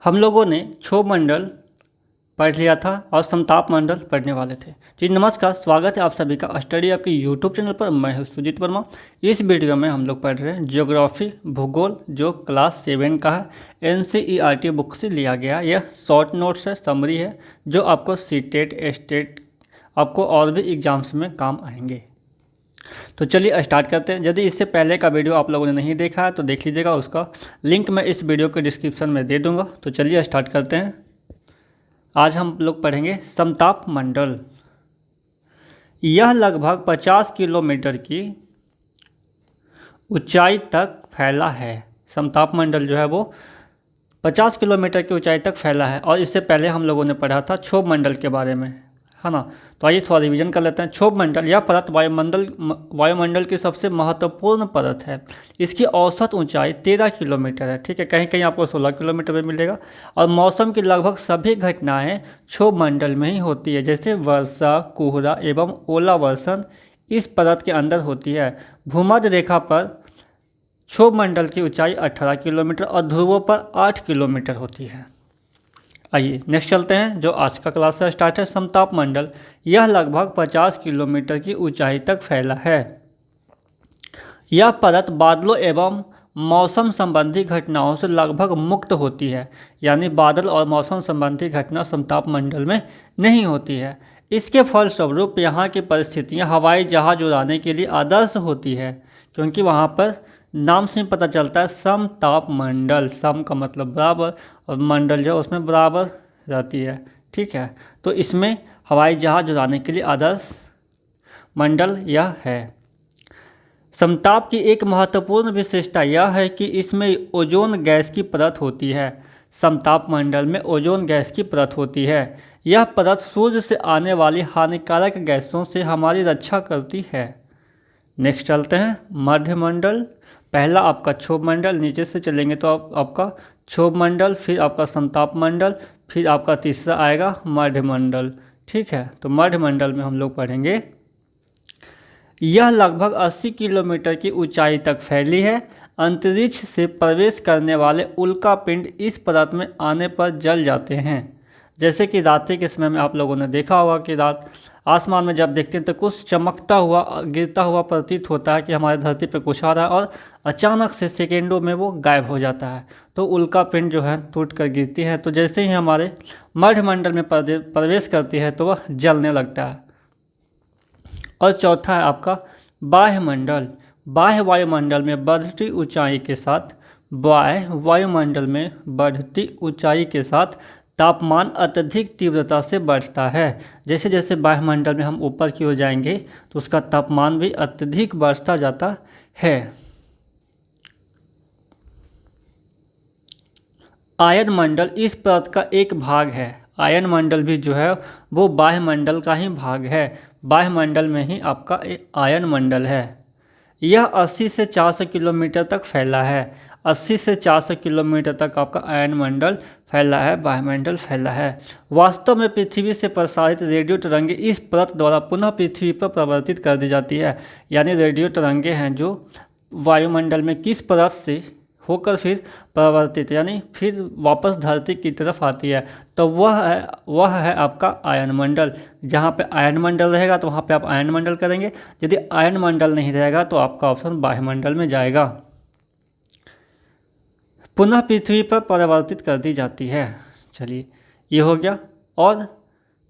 हम लोगों ने क्षोभ मंडल पढ़ लिया था और समताप मंडल पढ़ने वाले थे। जी नमस्कार, स्वागत है आप सभी का स्टडी आपके यूट्यूब चैनल पर। मैं हूं सुजीत वर्मा। इस वीडियो में हम लोग पढ़ रहे हैं ज्योग्राफी भूगोल, जो क्लास 7 का है। NCERT बुक से लिया गया। यह शॉर्ट नोट्स है, समरी है, जो आपको सीटेट स्टेट आपको और भी एग्जाम्स में काम आएंगे। तो चलिए स्टार्ट करते हैं। यदि इससे पहले का वीडियो आप लोगों ने नहीं देखा है तो देख लीजिएगा, उसका लिंक मैं इस वीडियो के डिस्क्रिप्शन में दे दूंगा। तो चलिए स्टार्ट करते हैं। आज हम लोग पढ़ेंगे समताप मंडल। यह लगभग 50 किलोमीटर की ऊंचाई तक फैला है। समताप मंडल जो है वो 50 किलोमीटर की ऊंचाई तक फैला है। और इससे पहले हम लोगों ने पढ़ा था क्षोभ मंडल के बारे में, है ना। तो आइए थोड़ा रिवीजन कर लेते हैं। क्षोभ मंडल यह परत वायुमंडल की सबसे महत्वपूर्ण परत है। इसकी औसत ऊंचाई 13 किलोमीटर है, ठीक है। कहीं कहीं आपको 16 किलोमीटर में मिलेगा। और मौसम की लगभग सभी घटनाएं क्षोभ मंडल में ही होती है, जैसे वर्षा, कोहरा एवं ओलावर्षण इस परत के अंदर होती है। भूमध्य रेखा पर क्षोभ मंडल की ऊंचाई 18 किलोमीटर और ध्रुवों पर 8 किलोमीटर होती है। आइए नेक्स्ट चलते हैं। जो आज का क्लास से स्टार्ट है समताप मंडल। यह लगभग 50 किलोमीटर की ऊंचाई तक फैला है। यह परत बादलों एवं मौसम संबंधी घटनाओं से लगभग मुक्त होती है, यानी बादल और मौसम संबंधी घटना समताप मंडल में नहीं होती है। इसके फलस्वरूप यहाँ की परिस्थितियाँ हवाई जहाज उड़ाने के लिए आदर्श होती है, क्योंकि वहाँ पर नाम से ही पता चलता है समताप मंडल। सम का मतलब बराबर और मंडल जो उसमें बराबर रहती है, ठीक है। तो इसमें हवाई जहाज उड़ाने के लिए आदर्श मंडल यह है। समताप की एक महत्वपूर्ण विशेषता यह है कि इसमें ओजोन गैस की परत होती है। समताप मंडल में ओजोन गैस की परत होती है। यह परत सूर्य से आने वाली हानिकारक गैसों से हमारी रक्षा करती है। नेक्स्ट चलते हैं मध्य मंडल। पहला आपका क्षोभ मंडल, नीचे से चलेंगे तो आपका क्षोभ मंडल, फिर आपका समताप मंडल, फिर आपका तीसरा आएगा मध्य मंडल, ठीक है। तो मध्य मंडल में हम लोग पढ़ेंगे। यह लगभग 80 किलोमीटर की ऊंचाई तक फैली है। अंतरिक्ष से प्रवेश करने वाले उल्कापिंड इस परत में आने पर जल जाते हैं। जैसे कि रात्रि के समय में आप लोगों ने देखा होगा कि रात आसमान में जब देखते हैं तो कुछ चमकता हुआ गिरता हुआ प्रतीत होता है कि हमारे धरती पर कुछ आ रहा है, और अचानक से सेकेंडों में वो गायब हो जाता है। तो उल्कापिंड जो है टूट कर गिरती है। तो जैसे ही हमारे मध्य मंडल में प्रवेश करती है तो वह जलने लगता है। और चौथा है आपका बाह्य मंडल। बाह्य वायुमंडल में बढ़ती ऊंचाई के साथ वायुमंडल में बढ़ती ऊंचाई के साथ तापमान अत्यधिक तीव्रता से बढ़ता है। जैसे जैसे वायुमंडल में हम ऊपर की ओर जाएंगे तो उसका तापमान भी अत्यधिक बढ़ता जाता है। आयन मंडल इस परत का एक भाग है। आयन मंडल भी जो है वो बाह्य मंडल का ही भाग है। बाह्य मंडल में ही आपका आयन मंडल है। यह 80 से 400 किलोमीटर तक फैला है। 80 से 400 किलोमीटर तक आपका आयन मंडल फैला है, वायुमंडल फैला है। वास्तव में पृथ्वी से प्रसारित रेडियो तरंगे इस परत द्वारा पुनः पृथ्वी पर प्रवर्तित कर दी जाती है। यानी रेडियो तरंगे हैं जो वायुमंडल में किस परत से होकर फिर प्रवर्तित यानी फिर वापस धरती की तरफ आती है, तो वह है आपका आयन मंडल। जहाँ पे आयन मंडल रहेगा तो वहाँ पे आप आयन मंडल करेंगे। यदि आयन मंडल नहीं रहेगा तो आपका ऑप्शन बाह्य मंडल में जाएगा। पुनः पृथ्वी पर परिवर्तित कर दी जाती है। चलिए ये हो गया। और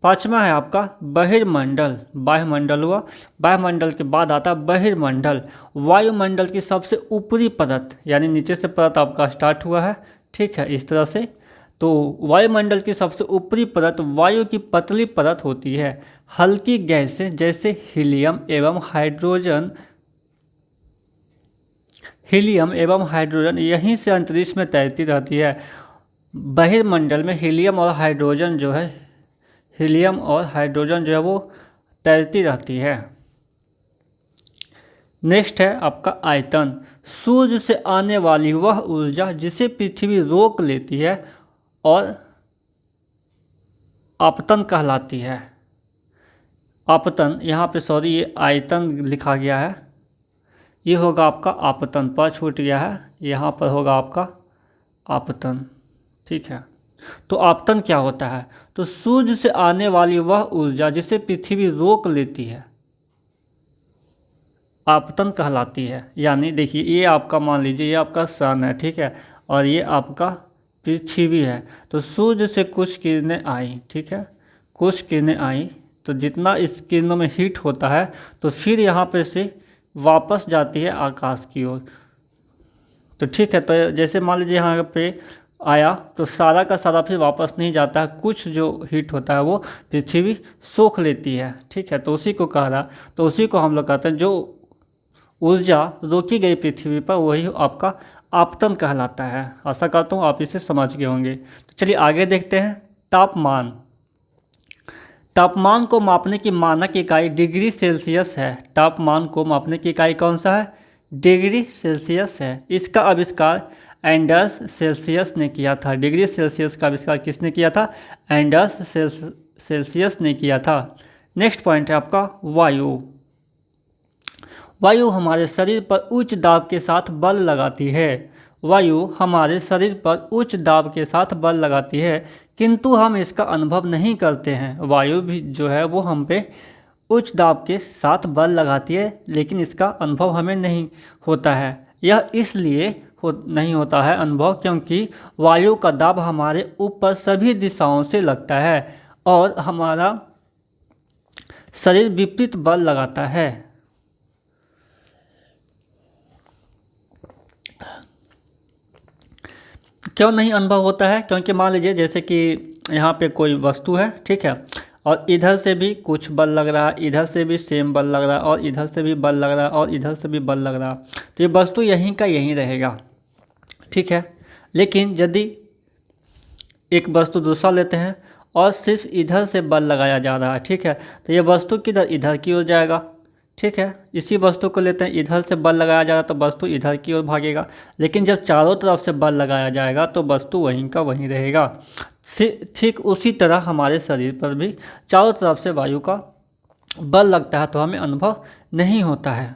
पांचवा है आपका बहिर्मंडल। वायुमंडल हुआ, वायुमंडल के बाद आता बहिर्मंडल। वायुमंडल की सबसे ऊपरी परत, यानी नीचे से परत आपका स्टार्ट हुआ है, ठीक है, इस तरह से। तो वायुमंडल की सबसे ऊपरी परत वायु की पतली परत होती है। हल्की गैसें जैसे हीलियम एवं हाइड्रोजन यहीं से अंतरिक्ष में तैरती रहती है। बहिर्मंडल में हीलियम और हाइड्रोजन जो है वो तैरती रहती है। नेक्स्ट है आपका आयतन। सूर्य से आने वाली वह ऊर्जा जिसे पृथ्वी रोक लेती है और आपतन कहलाती है। आपतन यहाँ पे ये आयतन लिखा गया है, ये होगा आपका आपतन। पर छूट गया है, यहाँ पर होगा आपका आपतन, ठीक है। तो आपतन क्या होता है? तो सूर्य से आने वाली वह ऊर्जा जिसे पृथ्वी रोक लेती है आपतन कहलाती है। यानी देखिए, ये आपका मान लीजिए ये आपका सन है, ठीक है, और ये आपका पृथ्वी है। तो सूर्य से कुछ किरणें आई, ठीक है, कुछ किरणें आई, तो जितना इस किरणों में हीट होता है तो फिर यहाँ पे से वापस जाती है आकाश की ओर। तो ठीक है, तो जैसे मान लीजिए यहाँ पे आया तो सारा का सारा फिर वापस नहीं जाता है, कुछ जो हीट होता है वो पृथ्वी सोख लेती है, ठीक है। तो उसी को कह रहा, तो उसी को हम लोग कहते हैं जो ऊर्जा रोकी गई पृथ्वी पर वही आपका आपतन कहलाता है। आशा करता हूँ आप इसे समझ गए होंगे। तो चलिए आगे देखते हैं। तापमान, तापमान को मापने की मानक इकाई डिग्री सेल्सियस है। तापमान को मापने की इकाई कौन सा है? डिग्री सेल्सियस है। इसका आविष्कार एंडर्स सेल्सियस ने किया था। डिग्री सेल्सियस का आविष्कार किसने किया था? एंडर्स सेल्सियस ने किया था। नेक्स्ट पॉइंट है आपका वायु। वायु हमारे शरीर पर उच्च दाब के साथ बल लगाती है। वायु हमारे शरीर पर उच्च दाब के साथ बल लगाती है, किंतु हम इसका अनुभव नहीं करते हैं। वायु भी जो है वो हम पे उच्च दाब के साथ बल लगाती है, लेकिन इसका अनुभव हमें नहीं होता है। यह इसलिए नहीं होता है अनुभव क्योंकि वायु का दाब हमारे ऊपर सभी दिशाओं से लगता है और हमारा शरीर विपरीत बल लगाता है। क्यों नहीं अनुभव होता है? क्योंकि मान लीजिए जैसे कि यहाँ पे कोई वस्तु है, ठीक है, और इधर से भी कुछ बल लग रहा है, इधर से भी सेम बल लग रहा है, और इधर से भी बल लग रहा है, और इधर से भी बल लग रहा है। तो ये वस्तु यहीं का यहीं रहेगा, ठीक है। लेकिन यदि एक वस्तु दूसरा लेते हैं और सिर्फ इधर से बल लगाया जा रहा है, ठीक है, तो ये वस्तु किधर? इधर की ओर जाएगा, ठीक है। इसी वस्तु को लेते हैं, इधर से बल लगाया जा रहा है तो वस्तु इधर की ओर भागेगा। लेकिन जब चारों तरफ से बल लगाया जाएगा तो वस्तु वहीं का वहीं रहेगा। ठीक उसी तरह हमारे शरीर पर भी चारों तरफ से वायु का बल लगता है तो हमें अनुभव नहीं होता है,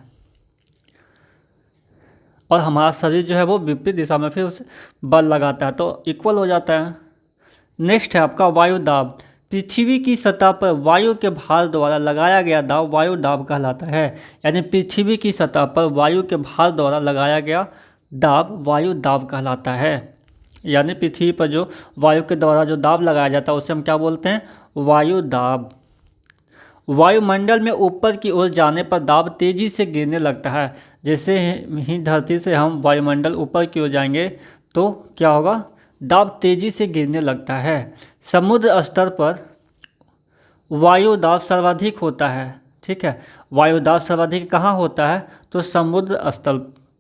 और हमारा शरीर जो है वो विपरीत दिशा में फिर उसे बल लगाता है तो इक्वल हो जाता है। नेक्स्ट है आपका वायु दाब। पृथ्वी की सतह पर वायु के भार द्वारा लगाया गया दाब वायु दाब कहलाता है। यानी पृथ्वी की सतह पर वायु के भार द्वारा लगाया गया दाब वायु दाब कहलाता है। यानी पृथ्वी पर जो वायु के द्वारा जो दाब लगाया जाता है उसे हम क्या बोलते हैं? वायु दाब। वायुमंडल में ऊपर की ओर जाने पर दाब तेजी से गिरने लगता है। जैसे ही धरती से हम वायुमंडल ऊपर की ओर जाएंगे तो क्या होगा? दाब तेजी से गिरने लगता है। समुद्र स्तर पर वायु दाब सर्वाधिक होता है, ठीक है। वायु दाब सर्वाधिक कहाँ होता है? तो समुद्र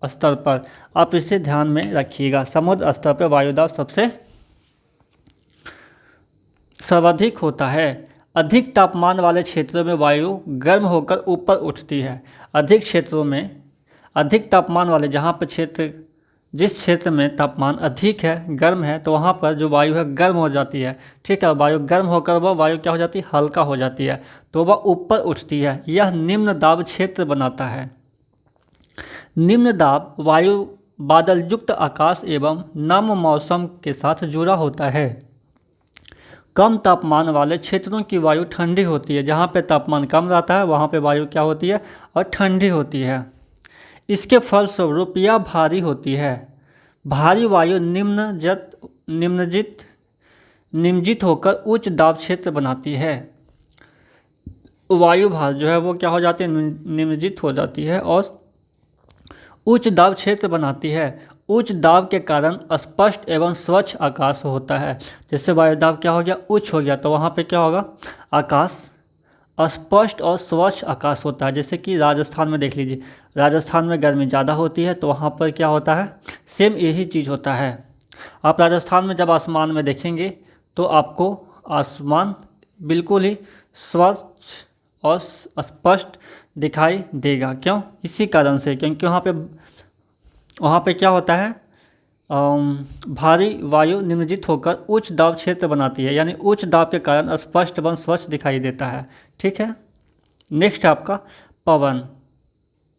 स्तर पर। आप इसे ध्यान में रखिएगा, समुद्र स्तर पर वायु दाब सबसे सर्वाधिक होता है। अधिक तापमान वाले क्षेत्रों में वायु गर्म होकर ऊपर उठती है। अधिक क्षेत्रों में, अधिक तापमान वाले जहाँ पर क्षेत्र, जिस क्षेत्र में तापमान अधिक है, गर्म है, तो वहाँ पर जो वायु है गर्म हो जाती है, ठीक है। वायु गर्म होकर वह वायु क्या हो जाती है? हल्का हो जाती है, तो वह ऊपर उठती है। यह निम्न दाब क्षेत्र बनाता है। निम्न दाब वायु बादल युक्त आकाश एवं नम मौसम के साथ जुड़ा होता है। कम तापमान वाले क्षेत्रों की वायु ठंडी होती है। जहाँ पे तापमान कम रहता है वहाँ पे वायु क्या होती है? और ठंडी होती है। इसके फलस्वरूप यह भारी होती है। भारी वायु निम्नजित होकर उच्च दाब क्षेत्र बनाती है। वायु भार जो है वो क्या हो जाती है? निम्नजित हो जाती है और उच्च दाब क्षेत्र बनाती है। उच्च दाब के कारण स्पष्ट एवं स्वच्छ आकाश होता है। जैसे वायु दाब क्या हो गया? उच्च हो गया, तो वहाँ पे क्या होगा? आकाश स्पष्ट और स्वच्छ आकाश होता है। जैसे कि राजस्थान में देख लीजिए, राजस्थान में गर्मी ज़्यादा होती है तो वहाँ पर क्या होता है? सेम यही चीज़ होता है। आप राजस्थान में जब आसमान में देखेंगे तो आपको आसमान बिल्कुल ही स्वच्छ और स्पष्ट दिखाई देगा। क्यों? इसी कारण से, क्योंकि वहाँ पे क्या होता है? भारी वायु निम्नजित होकर उच्च दाब क्षेत्र बनाती है। यानी उच्च दाब के कारण स्पष्ट एवं स्वच्छ दिखाई देता है, ठीक है। नेक्स्ट है आपका पवन,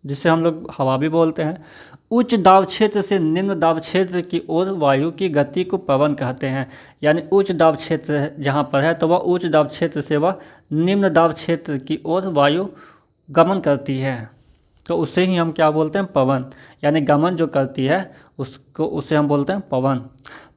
जिसे हम लोग हवा भी बोलते हैं। उच्च दाब क्षेत्र से निम्न दाब क्षेत्र की ओर वायु की गति को पवन कहते हैं। यानी उच्च दाब क्षेत्र जहाँ पर है तो वह उच्च दाब क्षेत्र से वह निम्न दाब क्षेत्र की ओर वायु गमन करती है, तो उसे ही हम क्या बोलते हैं, पवन। यानी गमन जो करती है उसे हम बोलते हैं पवन।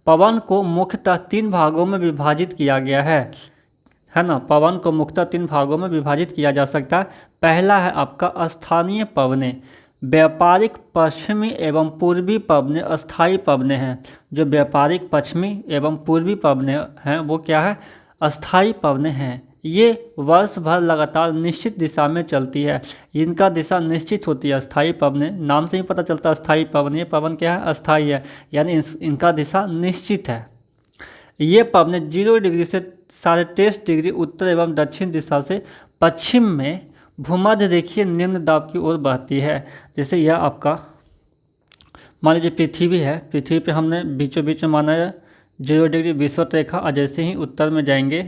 पवन को मुख्यतः 3 भागों में विभाजित किया गया है ना। पवन को मुख्यतः 3 भागों में विभाजित किया जा सकता है। पहला है आपका स्थानीय पवनें। व्यापारिक पश्चिमी एवं पूर्वी पवनें अस्थायी पवनें हैं। जो व्यापारिक पश्चिमी एवं पूर्वी पवनें हैं वो क्या है, अस्थायी पवनें हैं। ये वर्ष भर लगातार निश्चित दिशा में चलती है। इनका दिशा निश्चित होती है। अस्थायी पवनें, नाम से ही पता चलता है अस्थायी पवन। ये पवन क्या है, अस्थायी है, यानी इनका दिशा निश्चित है। ये पवनें 0 डिग्री से 23.5 डिग्री उत्तर एवं दक्षिण दिशा से पश्चिम में भूमध्य रेखीय निम्न दाब की ओर बहती है। जैसे यह आपका मान लीजिए पृथ्वी है, पृथ्वी पे हमने बीचों बीच में माना है 0 डिग्री विषुवत रेखा, और जैसे ही उत्तर में जाएंगे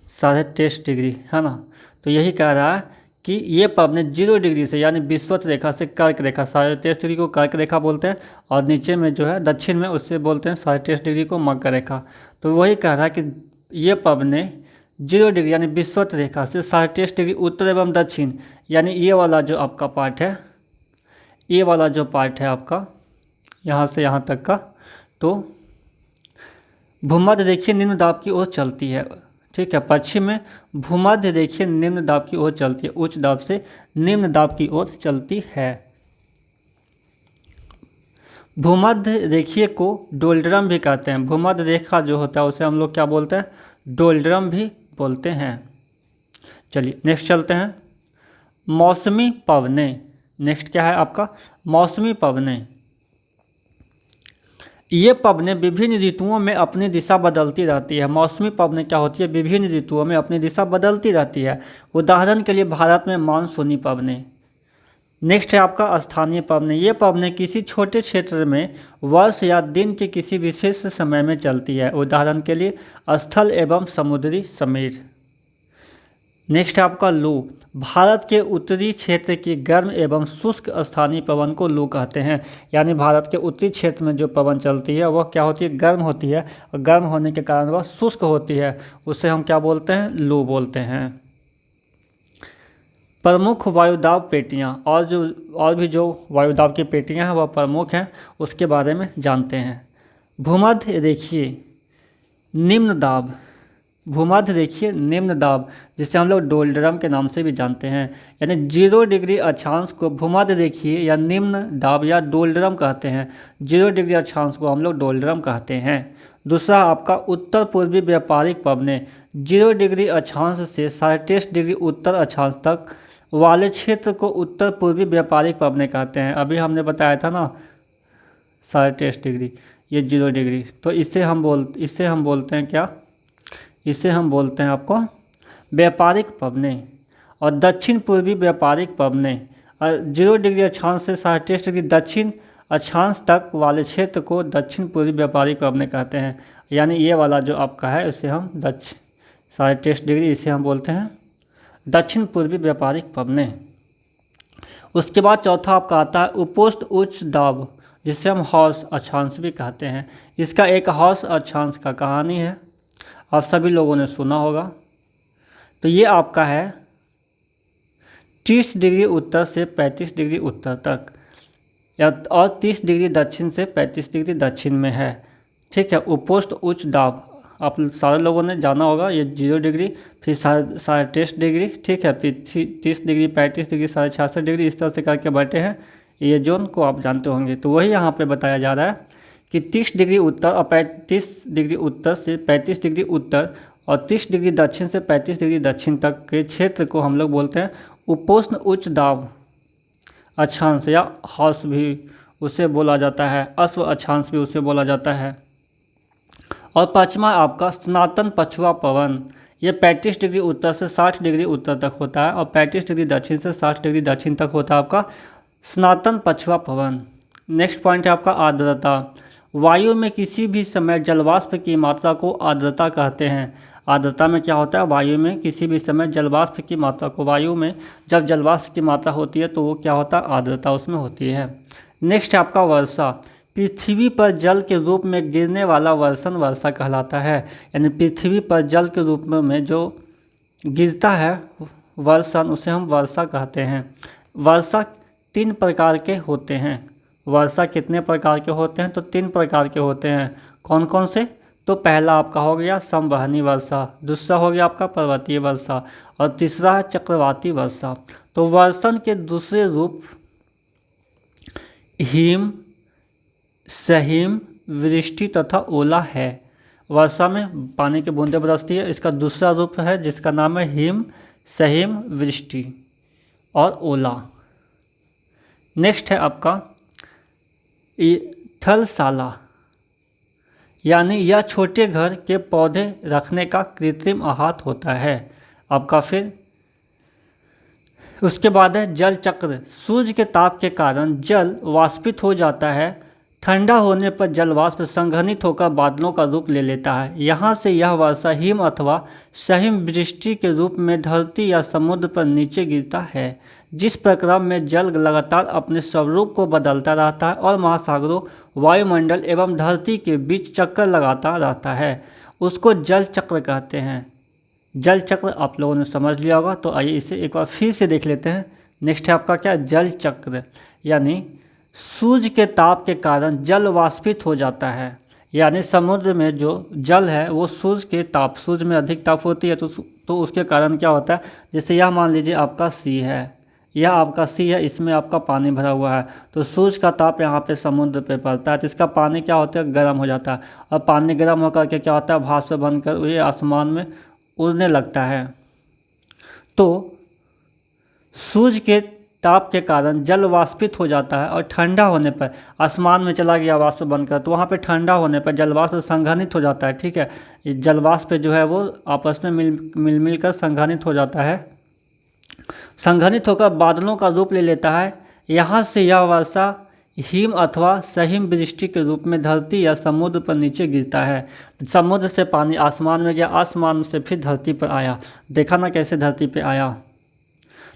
23.5 डिग्री, है ना। तो यही कह रहा है कि ये पवनें 0 डिग्री से यानी विषुवत रेखा से कर्क रेखा, 23.5 डिग्री को कर्क रेखा बोलते हैं, और नीचे में जो है दक्षिण में उससे बोलते हैं 23.5 डिग्री को मकर रेखा। तो वही कह रहा है कि ये पवनें 0 डिग्री यानी विषुवत रेखा से 23.5 डिग्री उत्तर एवं दक्षिण, यानी ये वाला जो आपका पार्ट है, ये वाला जो पार्ट है आपका यहाँ से यहाँ तक का, तो भूमध्य रेखीय निम्न दाब की ओर चलती है। ठीक है, पश्चिम में भूमध्य रेखीय निम्न दाब की ओर चलती है, उच्च दाब से निम्न दाब की ओर चलती है। भूमध्य रेखीय को डोल्ड्रम भी कहते हैं। भूमध्य रेखा जो होता है उसे हम लोग क्या बोलते हैं, डोल्ड्रम भी बोलते हैं। चलिए नेक्स्ट चलते हैं, मौसमी पवनें। नेक्स्ट क्या है आपका, मौसमी पवनें। ये पवनें विभिन्न ऋतुओं में अपनी दिशा बदलती रहती है। मौसमी पवनें क्या होती है, विभिन्न ऋतुओं में अपनी दिशा बदलती रहती है। उदाहरण के लिए भारत में मानसूनी पवनें। नेक्स्ट है आपका स्थानीय पवनें। ये पवनें किसी छोटे क्षेत्र में वर्ष या दिन के किसी विशेष समय में चलती है। उदाहरण के लिए स्थल एवं समुद्री समीर। नेक्स्ट है आपका लू। भारत के उत्तरी क्षेत्र की गर्म एवं शुष्क स्थानीय पवन को लू कहते हैं। यानी भारत के उत्तरी क्षेत्र में जो पवन चलती है वह क्या होती है, गर्म होती है, और गर्म होने के कारण वह शुष्क होती है, उसे हम क्या बोलते हैं, लू बोलते हैं। प्रमुख वायुदाब पेटियाँ, और भी जो वायुदाब की पेटियाँ हैं वह प्रमुख हैं, उसके बारे में जानते हैं। भूमध्य रेखीय निम्न दाब। भूमध्य रेखीय निम्न दाब जिसे हम लोग डोल्ड्रम के नाम से भी जानते हैं। यानी 0 डिग्री अक्षांश को भूमध्य रेखीय या निम्न दाब या डोल्ड्रम कहते हैं। 0 डिग्री अक्षांश को हम लोग डोल्ड्रम कहते हैं। दूसरा आपका उत्तर पूर्वी व्यापारिक पवनें। 0 डिग्री अक्षांश से 23.5 डिग्री उत्तर अक्षांश तक वाले क्षेत्र को उत्तर पूर्वी व्यापारिक पवनें कहते हैं। अभी हमने बताया था ना 23.5 डिग्री, ये 0 डिग्री, तो इसे हम बोलते हैं क्या, इसे हम बोलते हैं आपको व्यापारिक पवनें। और दक्षिण पूर्वी व्यापारिक पवनें, और 0 डिग्री अक्षांश से 23.5 डिग्री दक्षिण अक्षांश तक वाले क्षेत्र को दक्षिण पूर्वी व्यापारिक पवनें कहते हैं। यानी ये वाला जो आपका है इसे हम 23.5 डिग्री, इसे हम बोलते हैं दक्षिण पूर्वी व्यापारिक पवनें। उसके बाद चौथा आपका आता है उपोष्ण उच्च दाब, जिसे हम हौस अक्षांश भी कहते हैं। इसका एक हौस अक्षांश का कहानी है, आप सभी लोगों ने सुना होगा। तो ये आपका है 30 डिग्री उत्तर से 35 डिग्री उत्तर तक, और 30 डिग्री दक्षिण से 35 डिग्री दक्षिण में है। ठीक है, उपोष्ण उच्च दाब आप सारे लोगों ने जाना होगा। ये 0 डिग्री, फिर 23.5 डिग्री, ठीक है, फिर 30 डिग्री, 35 डिग्री, 66.5 डिग्री, इस तरह से करके बैठे हैं। ये जोन को आप जानते होंगे। तो वही यहाँ पे बताया जा रहा है कि 30 डिग्री उत्तर और 35 डिग्री उत्तर से 35 डिग्री उत्तर और 30 डिग्री दक्षिण से 35 डिग्री दक्षिण तक के क्षेत्र को हम लोग बोलते हैं उपोष्ण उच्च दाब अक्षांश, या हौस भी उसे बोला जाता है, अश्व अक्षांश भी उसे बोला जाता है। और पाँचवा आपका सनातन पछुआ पवन। ये 35 डिग्री उत्तर से 60 डिग्री उत्तर तक होता है, और 35 डिग्री दक्षिण से 60 डिग्री दक्षिण तक होता है आपका सनातन पछुआ पवन। नेक्स्ट पॉइंट है आपका आर्द्रता। वायु में किसी भी समय जलवाष्प की मात्रा को आर्द्रता कहते हैं। आर्द्रता में क्या होता है, वायु में किसी भी समय जलवाष्प की मात्रा को, वायु में जब जलवाष्प की मात्रा होती है तो वो क्या होता है, आर्द्रता उसमें होती है। नेक्स्ट है आपका वर्षा। पृथ्वी पर जल के रूप में गिरने वाला वर्षण वर्षा कहलाता है। यानी पृथ्वी पर जल के रूप में जो गिरता है वर्षण, उसे हम वर्षा कहते हैं। वर्षा 3 प्रकार के होते हैं। वर्षा कितने प्रकार के होते हैं? तो 3 प्रकार के होते हैं। कौन कौन से? तो पहला आपका हो गया संवहनी वर्षा, दूसरा हो गया आपका पर्वतीय वर्षा, और तीसरा है चक्रवाती वर्षा। तो वर्षण के दूसरे रूप हिम, सहिम, वृष्टि तथा ओला है। वर्षा में पानी की बूंदें बरसती है, इसका दूसरा रूप है जिसका नाम है हिम, सहिम, वृष्टि और ओला। नेक्स्ट है आपका थलशाला, यानी यह छोटे घर के पौधे रखने का कृत्रिम आहत होता है आपका। फिर उसके बाद है जल चक्र। सूर्य के ताप के कारण जल वाष्पित हो जाता है। ठंडा होने पर जल वाष्प संघनित होकर बादलों का रूप ले लेता है। यहाँ से यह वर्षा हिम अथवा सहिम वृष्टि के रूप में धरती या समुद्र पर नीचे गिरता है। जिस प्रक्रम में जल लगातार अपने स्वरूप को बदलता रहता है और महासागरों, वायुमंडल एवं धरती के बीच चक्कर लगाता रहता है, उसको जल चक्र कहते हैं। जल चक्र आप लोगों ने समझ लिया होगा, तो आइए इसे एक बार फिर से देख लेते हैं। नेक्स्ट है आपका क्या? जल चक्र। यानी सूर्य के ताप के कारण जल वाष्पित हो जाता है। यानी समुद्र में जो जल है वो सूर्य के ताप, सूर्य में अधिक ताप होती है तो उसके कारण क्या होता है? जैसे यह मान लीजिए आपका सी है, यह आपका सी है, इसमें आपका पानी भरा हुआ है, तो सूर्य का ताप यहाँ पे समुद्र पे पड़ता है तो इसका पानी क्या होता है? गर्म हो जाता है, और पानी गर्म होकर के क्या होता है? भाप से बनकर ये आसमान में उड़ने लगता है। तो सूर्य के ताप के कारण जल वाष्पित हो जाता है और ठंडा होने पर आसमान में चला गया वाष्प बनकर, तो वहाँ पे ठंडा होने पर जल वाष्प संघनित हो जाता है। ठीक है, ये जल वाष्प जो है वो आपस में मिल कर संघनित हो जाता है। संघनित होकर बादलों का रूप ले लेता है। यहाँ से यह वर्षा हिम अथवा सहिम वृष्टि के रूप में धरती या समुद्र पर नीचे गिरता है। समुद्र से पानी आसमान में गया, आसमान से फिर धरती पर आया। देखा ना कैसे धरती पर आया?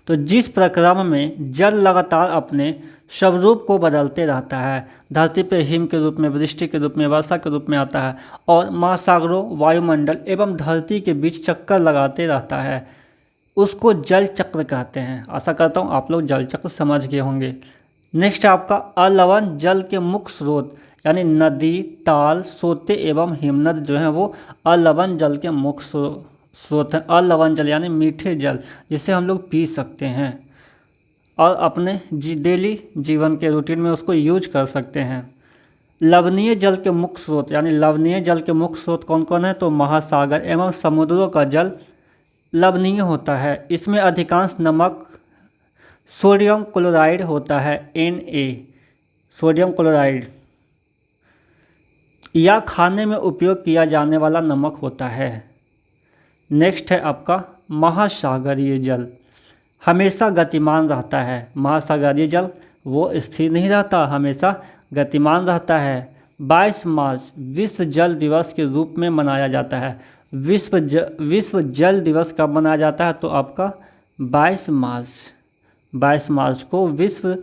तो जिस प्रक्रम में जल लगातार अपने स्वरूप को बदलते रहता है, धरती पर हिम के रूप में, वृष्टि के रूप में, वर्षा के रूप में आता है, और महासागरों, वायुमंडल एवं धरती के बीच चक्कर लगाते रहता है, उसको जल चक्र कहते हैं। आशा करता हूँ आप लोग जल चक्र समझ गए होंगे। नेक्स्ट है आपका अलवण जल के मुख्य स्रोत, यानी नदी, ताल, सोते एवं हिमनद जो हैं वो अलवण जल के मुख्य स्रोत हैं। अलवण जल यानी मीठे जल, जिसे हम लोग पी सकते हैं और अपने डेली जीवन के रूटीन में उसको यूज कर सकते हैं। लवणीय जल के मुख्य स्रोत, यानी लवणीय जल के मुख्य स्रोत कौन कौन है? तो महासागर एवं समुद्रों का जल लवणीय होता है। इसमें अधिकांश नमक सोडियम क्लोराइड होता है, Na, सोडियम क्लोराइड, या खाने में उपयोग किया जाने वाला नमक होता है। नेक्स्ट है आपका महासागरीय जल, हमेशा गतिमान रहता है। महासागरीय जल वो स्थिर नहीं रहता, हमेशा गतिमान रहता है। 22 मार्च विश्व जल दिवस के रूप में मनाया जाता है। विश्व जल दिवस कब मनाया जाता है? तो आपका 22 मार्च को विश्व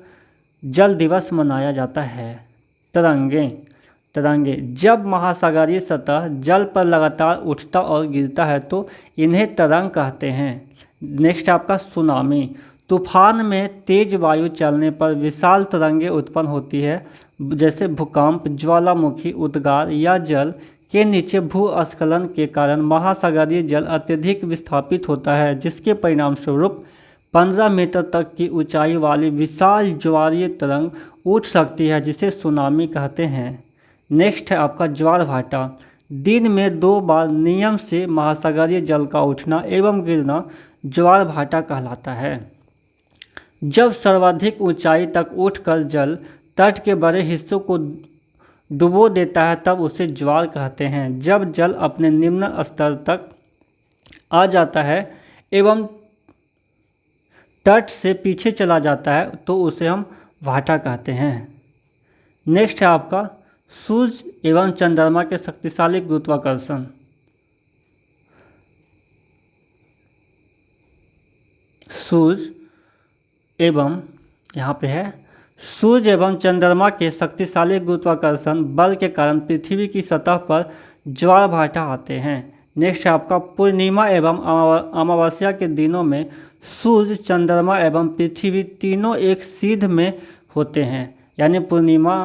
जल दिवस मनाया जाता है। तरंगे जब महासागरीय सतह जल पर लगातार उठता और गिरता है तो इन्हें तरंग कहते हैं। नेक्स्ट आपका सुनामी, तूफान में तेज वायु चलने पर विशाल तरंगें उत्पन्न होती है, जैसे भूकंप, ज्वालामुखी, उद्गार या जल के नीचे भूस्खलन के कारण महासागरीय जल अत्यधिक विस्थापित होता है, जिसके परिणाम स्वरूप 15 मीटर तक की ऊंचाई वाली विशाल ज्वारीय तरंग उठ सकती है, जिसे सुनामी कहते हैं। नेक्स्ट है आपका ज्वार भाटा, दिन में 2 बार नियम से महासागरीय जल का उठना एवं गिरना ज्वार भाटा कहलाता है। जब सर्वाधिक ऊंचाई तक उठकर जल तट के बड़े हिस्सों को डुबो देता है तब उसे ज्वार कहते हैं। जब जल अपने निम्न स्तर तक आ जाता है एवं तट से पीछे चला जाता है तो उसे हम भाटा कहते हैं। नेक्स्ट है आपका सूर्य एवं चंद्रमा के शक्तिशाली गुरुत्वाकर्षण। सूर्य एवं यहाँ पे है सूर्य एवं चंद्रमा के शक्तिशाली गुरुत्वाकर्षण बल के कारण पृथ्वी की सतह पर ज्वार भाटा आते हैं। नेक्स्ट है आपका पूर्णिमा एवं अमावस्या के दिनों में सूर्य, चंद्रमा एवं पृथ्वी तीनों एक सीध में होते हैं। यानी पूर्णिमा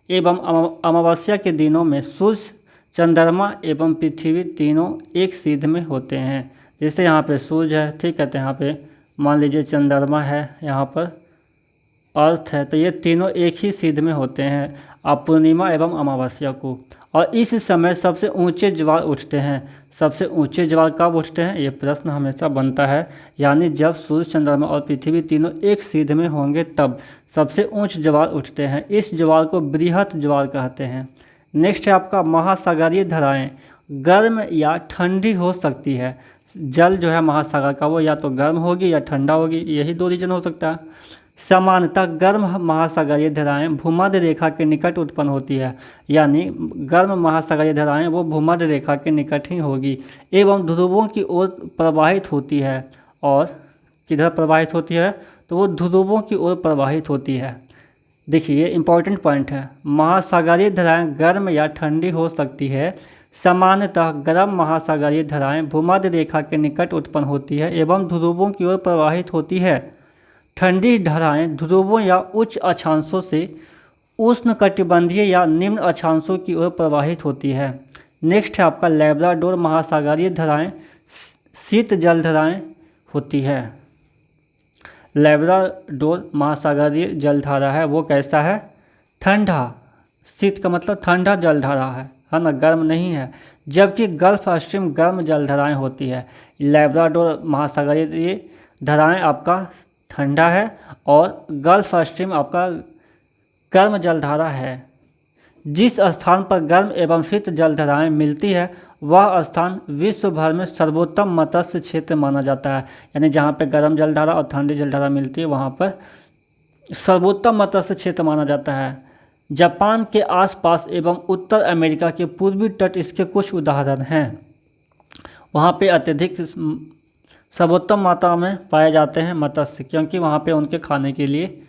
एवं अमावस्या के दिनों में सूर्य, चंद्रमा एवं पृथ्वी तीनों एक सीध में होते हैं। जैसे यहाँ पे सूर्य है, ठीक कहते हैं, यहाँ पे मान लीजिए चंद्रमा है, यहाँ पर अर्थ है, तो ये तीनों एक ही सीध में होते हैं आप पूर्णिमा एवं अमावस्या को। और इस समय सबसे ऊंचे ज्वार उठते हैं। सबसे ऊंचे ज्वार कब उठते हैं, ये प्रश्न हमेशा बनता है। यानी जब सूर्य, चंद्रमा और पृथ्वी तीनों एक सीध में होंगे तब सबसे ऊंच ज्वार उठते हैं। इस ज्वार को बृहत ज्वार कहते हैं। नेक्स्ट है आपका महासागरीय धाराएं गर्म या ठंडी हो सकती है। जल जो है महासागर का वो या तो गर्म होगी या ठंडा होगी, यही दो रीजन हो सकता है। सामान्यतः गर्म महासागरीय धाराएं भूमध्य रेखा के निकट उत्पन्न होती है। यानी गर्म महासागरीय धाराएं वो भूमध्य रेखा के निकट ही होगी एवं ध्रुवों की ओर प्रवाहित होती है। और किधर प्रवाहित होती है, तो वो ध्रुवों की ओर प्रवाहित होती है। देखिए इंपॉर्टेंट पॉइंट है, महासागरीय धाराएं गर्म या ठंडी हो सकती है। सामान्यतः गर्म महासागरीय धाराएं भूमध्य रेखा के निकट उत्पन्न होती है एवं ध्रुवों की ओर प्रवाहित होती है। ठंडी धाराएं ध्रुवों या उच्च अक्षांशों से उष्णकटिबंधीय या निम्न अक्षांशों की ओर प्रवाहित होती है। नेक्स्ट है आपका लैब्राडोर महासागरीय धाराएं शीत जल धाराएं होती है। लैब्राडोर महासागरीय जलधारा है वो कैसा है, ठंडा। शीत का मतलब ठंडा जलधारा है ना, गर्म नहीं है। जबकि गल्फ स्ट्रीम गर्म जलधाराएं होती है। लैब्राडोर महासागरीय धाराएं आपका ठंडा है और गल्फ स्ट्रीम आपका गर्म जलधारा है। जिस स्थान पर गर्म एवं शीत जलधाराएं मिलती है वह स्थान विश्व भर में सर्वोत्तम मत्स्य क्षेत्र माना जाता है। यानी जहाँ पे गर्म जलधारा और ठंडी जलधारा मिलती है वहाँ पर सर्वोत्तम मत्स्य क्षेत्र माना जाता है। जापान के आसपास एवं उत्तर अमेरिका के पूर्वी तट इसके कुछ उदाहरण हैं। वहाँ पे अत्यधिक सर्वोत्तम मात्रा में पाए जाते हैं मत्स्य, क्योंकि वहाँ पे उनके खाने के लिए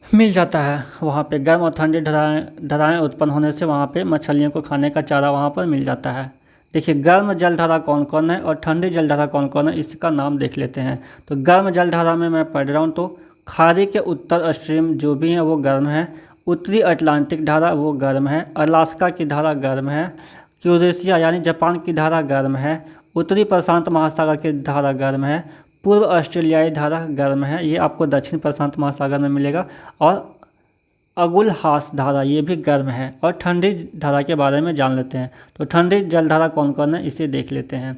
मिल जाता है। वहाँ पे गर्म और ठंडी धाराएं उत्पन्न होने से वहाँ पे मछलियों को खाने का चारा वहाँ पर मिल जाता है। देखिए गर्म जलधारा कौन कौन है और ठंडी जलधारा कौन कौन है, इसका नाम देख लेते हैं। तो गर्म जलधारा में मैं पढ़ रहा हूँ, तो खाड़ी के उत्तर स्ट्रीम जो भी हैं वो गर्म है। उत्तरी अटलांटिक धारा वो गर्म है। अलास्का की धारा गर्म है। क्यूरेशिया यानी जापान की धारा गर्म है। उत्तरी प्रशांत महासागर की धारा गर्म है। पूर्व ऑस्ट्रेलियाई धारा गर्म है, ये आपको दक्षिण प्रशांत महासागर में मिलेगा। और अगुलहास धारा ये भी गर्म है। और ठंडी धारा के बारे में जान लेते हैं। तो ठंडी जलधारा कौन कौन है इसे देख लेते हैं।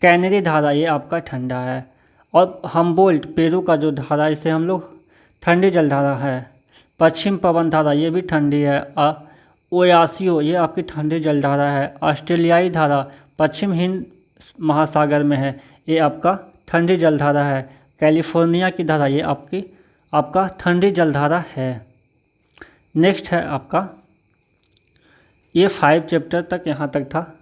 कैनरी धारा ये आपका ठंडा है। और हम्बोल्ट पेरू का जो धारा है इसे हम लोग ठंडी जलधारा है। पश्चिम पवन धारा ये भी ठंडी है। ओयासियो ये आपकी ठंडी जलधारा है। ऑस्ट्रेलियाई धारा पश्चिम हिंद महासागर में है, ये आपका ठंडी जलधारा है। कैलिफोर्निया की धारा ये आपका ठंडी जलधारा है। नेक्स्ट है आपका ये 5 चैप्टर तक यहाँ तक था।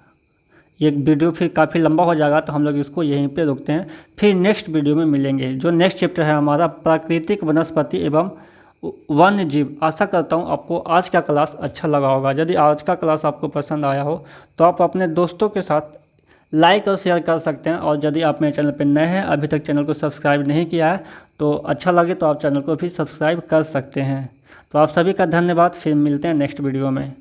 ये वीडियो फिर काफ़ी लंबा हो जाएगा तो हम लोग इसको यहीं पे रुकते हैं, फिर नेक्स्ट वीडियो में मिलेंगे। जो नेक्स्ट चैप्टर है हमारा प्राकृतिक वनस्पति एवं वन्य जीव। आशा करता हूँ आपको आज का क्लास अच्छा लगा होगा। यदि आज का क्लास आपको पसंद आया हो तो आप अपने दोस्तों के साथ लाइक और शेयर कर सकते हैं। और यदि आप मेरे चैनल पर नए हैं, अभी तक चैनल को सब्सक्राइब नहीं किया है, तो अच्छा लगे तो आप चैनल को भी सब्सक्राइब कर सकते हैं। तो आप सभी का धन्यवाद। फिर मिलते हैं नेक्स्ट वीडियो में।